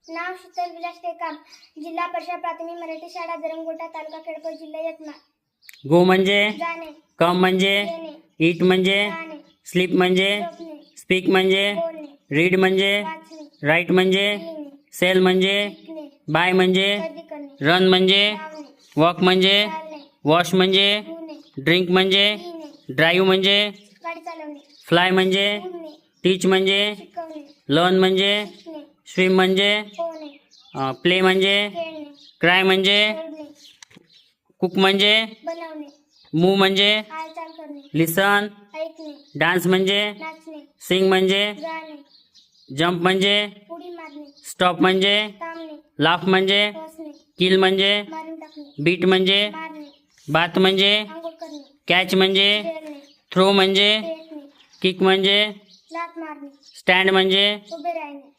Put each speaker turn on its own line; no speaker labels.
नाव शीतल विलास टेकाम, जिल्हा परिषद प्राथमिक मराठी शाळा जरंगोटा, तालुका खेडकर, जिल्हा यवतमाळ.
गो म्हणजे
जाणे,
कम म्हणजे
येणे,
ईट म्हणजे
राहणे,
स्लीप म्हणजे
झोपणे,
स्पीक म्हणजे
बोलणे,
रीड म्हणजे
वाचणे,
राईट म्हणजे
लिहिणे,
सेल म्हणजे
विकणे,
बाय म्हणजे
खरेदी करणे,
रन म्हणजे
धावणे,
वॉक म्हणजे
चालणे,
वॉश म्हणजे
धुणे,
ड्रिंक म्हणजे
पिणे,
ड्राईव्ह म्हणजे
गाडी चालवणे,
फ्लाय म्हणजे
उडणे,
टीच म्हणजे
शिकवणे,
लर्न म्हणजे
शिकणे,
स्विम म्हणजे
पोहणे,
प्ले म्हणजे
खेळणे,
क्राय म्हणजे
सोडणे,
कुक म्हणजे
बनवणे,
मूव म्हणजे
हालचाल करणे,
लिसन
ऐकणे,
डान्स म्हणजे
नाचणे,
सिंग म्हणजे
गाणे,
जंप म्हणजे
उडी मारणे,
स्टॉप म्हणजे
थांबणे,
लाफ म्हणजे
टोचणे,
किल म्हणजे
मारून टाकणे,
बीट म्हणजे
मारणे,
बात म्हणजे
आंघोळ करणे,
कॅच म्हणजे
खेळणे,
थ्रो म्हणजे
पेटणे,
किक म्हणजे
लाथ मारणे,
स्टँड म्हणजे
उभे राहणे,